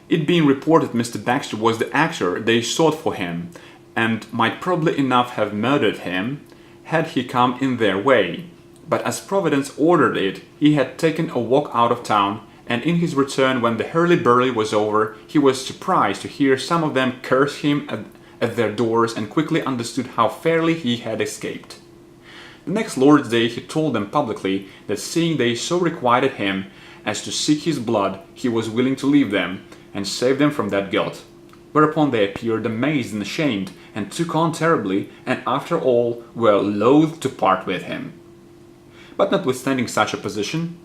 It being reported Mr. Baxter was the actor, they sought for him, and might probably enough have murdered him had he come in their way. But as Providence ordered it, he had taken a walk out of town, and in his return, when the hurly-burly was over, he was surprised to hear some of them curse him at their doors, and quickly understood how fairly he had escaped. The next Lord's Day he told them publicly that seeing they so requited him as to seek his blood, he was willing to leave them, and save them from that guilt. Whereupon they appeared amazed and ashamed, and took on terribly, and after all were loath to part with him. But notwithstanding such opposition,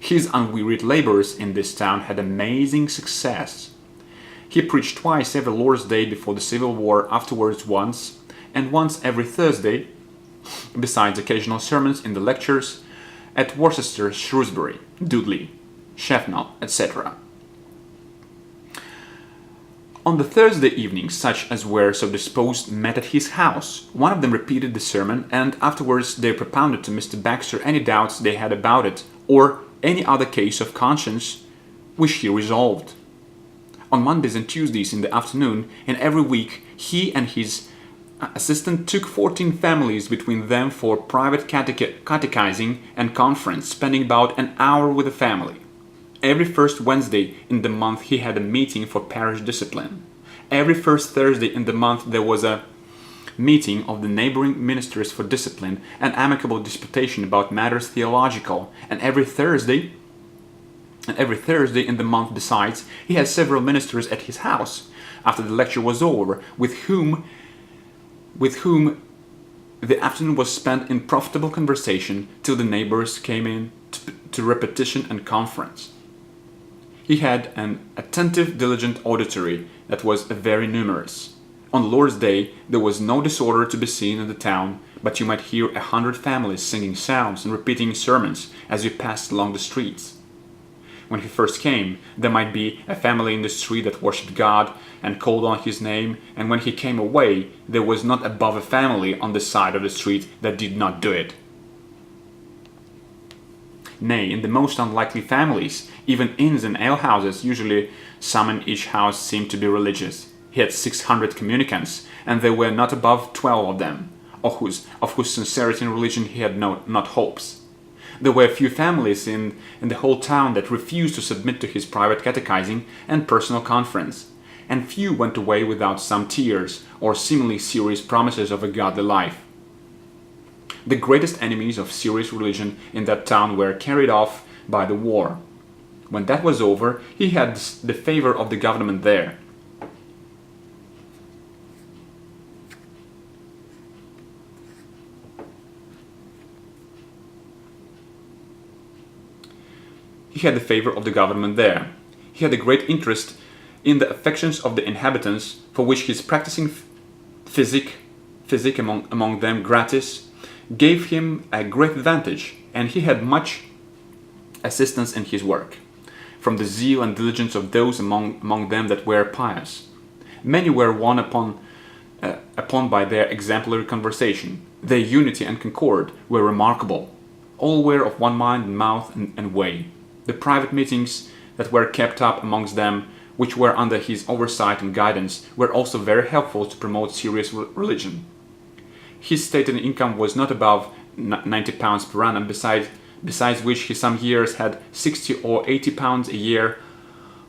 his unwearied labors in this town had amazing success. He preached twice every Lord's Day before the Civil War, afterwards once, and once every Thursday, besides occasional sermons in the lectures at Worcester, Shrewsbury, Dudley, Shefnal, etc. On the Thursday evenings, such as were so disposed met at his house. One of them repeated the sermon, and afterwards they propounded to Mr. Baxter any doubts they had about it, or any other case of conscience which he resolved. On Mondays and Tuesdays in the afternoon, in every week, he and his assistant took 14 families between them for private catechizing and conference, spending about an hour with the family. Every first Wednesday in the month he had a meeting for parish discipline. Every first Thursday in the month there was a meeting of the neighboring ministers for discipline and amicable disputation about matters theological, and every Thursday in the month besides, he had several ministers at his house, after the lecture was over, with whom the afternoon was spent in profitable conversation till the neighbors came in to repetition and conference. He had an attentive, diligent auditory that was very numerous. On Lord's Day there was no disorder to be seen in the town, but you might hear 100 families singing psalms and repeating sermons as you passed along the streets. When he first came, there might be a family in the street that worshipped God and called on his name, and when he came away, there was not above a family on the side of the street that did not do it. Nay, in the most unlikely families, even inns and alehouses, usually some in each house seemed to be religious. He had 600 communicants, and there were not above 12 of them, of whose sincerity in religion he had not hopes. There were few families in the whole town that refused to submit to his private catechizing and personal conference, and few went away without some tears or seemingly serious promises of a godly life. The greatest enemies of serious religion in that town were carried off by the war. When that was over, he had the favor of the government there. He had the favor of the government there. He had a great interest in the affections of the inhabitants, for which his practicing physic among them gratis gave him a great advantage, and he had much assistance in his work, from the zeal and diligence of those among them that were pious. Many were won upon by their exemplary conversation. Their unity and concord were remarkable. All were of one mind and mouth and way. The private meetings that were kept up amongst them, which were under his oversight and guidance, were also very helpful to promote serious religion. His stated income was not above £90 per annum, besides which he some years had £60 or £80 a year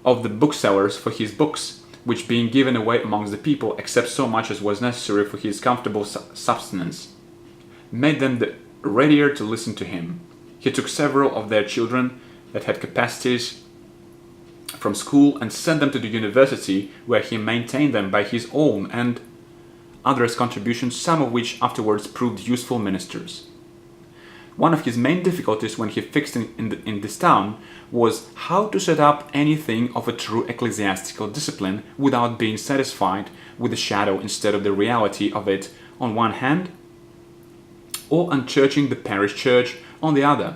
of the booksellers for his books, which being given away amongst the people, except so much as was necessary for his comfortable subsistence, made them the readier to listen to him. He took several of their children that had capacities from school and sent them to the university, where he maintained them by his own and others' contributions, some of which afterwards proved useful ministers. One of his main difficulties when he fixed in this town was how to set up anything of a true ecclesiastical discipline without being satisfied with the shadow instead of the reality of it on one hand, or unchurching the parish church on the other.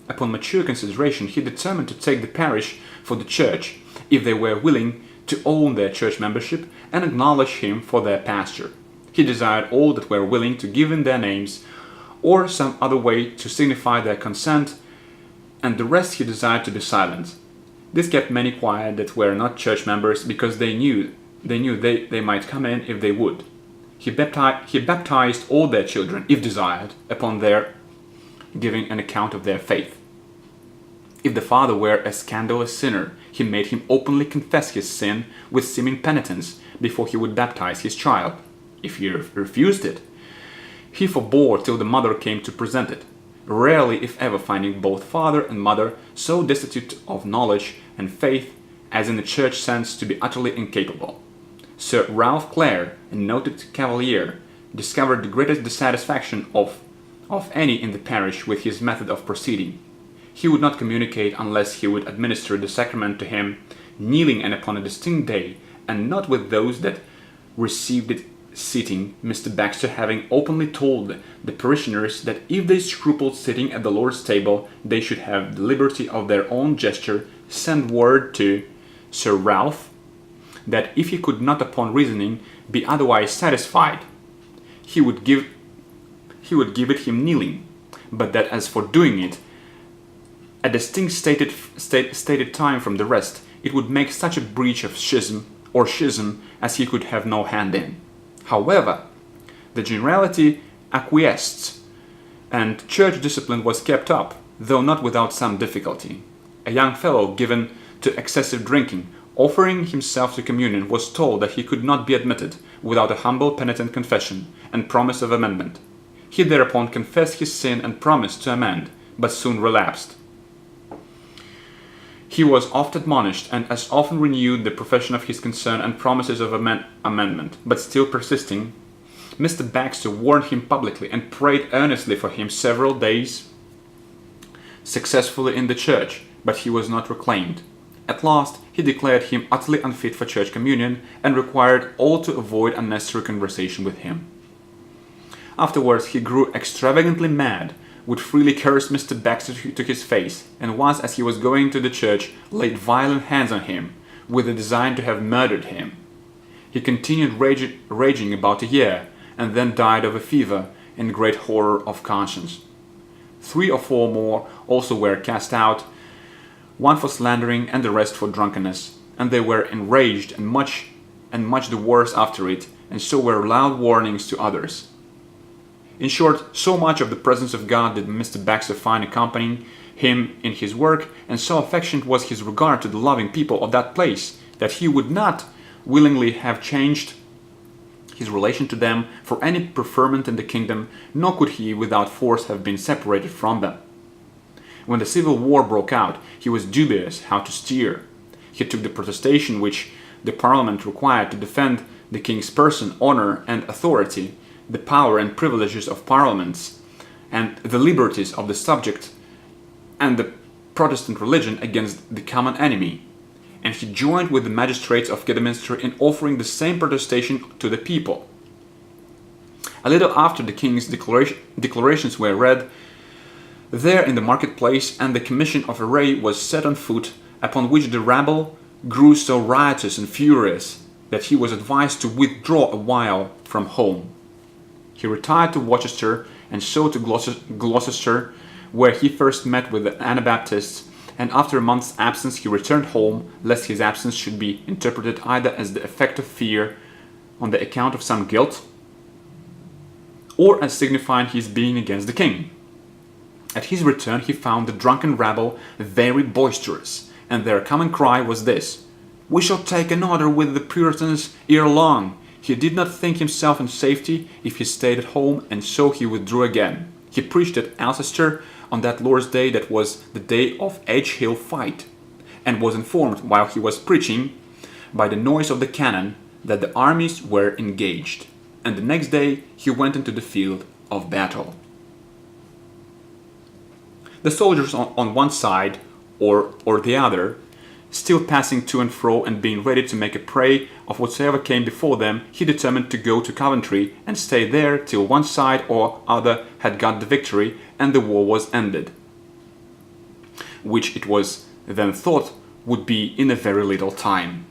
Upon mature consideration, he determined to take the parish for the church, if they were willing to own their church membership and acknowledge him for their pastor. He desired all that were willing to give in their names, or some other way to signify their consent, and the rest he desired to be silent. This kept many quiet that were not church members, because they knew they might come in if they would. He baptized all their children, if desired, upon their giving an account of their faith. If the father were a scandalous sinner, he made him openly confess his sin with seeming penitence before he would baptize his child. If he refused it, he forbore till the mother came to present it, rarely if ever finding both father and mother so destitute of knowledge and faith as in the church sense to be utterly incapable. Sir Ralph Clare, a noted cavalier, discovered the greatest dissatisfaction of any in the parish with his method of proceeding. He would not communicate unless he would administer the sacrament to him, kneeling and upon a distinct day, and not with those that received it sitting, Mr. Baxter having openly told the parishioners that if they scrupled sitting at the Lord's table, they should have the liberty of their own gesture, send word to Sir Ralph that if he could not upon reasoning be otherwise satisfied, he would give it him kneeling, but that as for doing it a distinct stated time from the rest, it would make such a breach of schism as he could have no hand in. However, the generality acquiesced, and church discipline was kept up, though not without some difficulty. A young fellow given to excessive drinking, offering himself to communion, was told that he could not be admitted without a humble penitent confession and promise of amendment. He thereupon confessed his sin and promised to amend, but soon relapsed. He was oft admonished, and as often renewed the profession of his concern and promises of amendment, but still persisting, Mr. Baxter warned him publicly and prayed earnestly for him several days successfully in the church, but he was not reclaimed. At last he declared him utterly unfit for church communion, and required all to avoid unnecessary conversation with him. Afterwards he grew extravagantly mad, would freely curse Mr. Baxter to his face, and once, as he was going to the church, laid violent hands on him, with the design to have murdered him. He continued raging about a year, and then died of a fever, in great horror of conscience. 3 or 4 more also were cast out, one for slandering and the rest for drunkenness, and they were enraged and much the worse after it, and so were loud warnings to others. In short, so much of the presence of God did Mr. Baxter find accompanying him in his work, and so affectionate was his regard to the loving people of that place, that he would not willingly have changed his relation to them for any preferment in the kingdom, nor could he without force have been separated from them. When the civil war broke out, he was dubious how to steer. He took the protestation which the Parliament required to defend the king's person, honor, and authority, the power and privileges of parliaments, and the liberties of the subject, and the Protestant religion against the common enemy, and he joined with the magistrates of Kidderminster in offering the same protestation to the people. A little after the king's declarations were read there in the marketplace, and the commission of array was set on foot, upon which the rabble grew so riotous and furious that he was advised to withdraw a while from home. He retired to Worcester, and so to Gloucester, where he first met with the Anabaptists, and after a month's absence he returned home, lest his absence should be interpreted either as the effect of fear on the account of some guilt, or as signifying his being against the king. At his return he found the drunken rabble very boisterous, and their common cry was this: "We shall take an order with the Puritans ere long." He did not think himself in safety if he stayed at home, and so he withdrew again. He preached at Alcester on that Lord's Day that was the day of Edge Hill fight, and was informed while he was preaching by the noise of the cannon that the armies were engaged, and the next day he went into the field of battle. The soldiers on one side or the other, still passing to and fro and being ready to make a prey of whatsoever came before them, he determined to go to Coventry and stay there till one side or other had got the victory and the war was ended, which it was then thought would be in a very little time.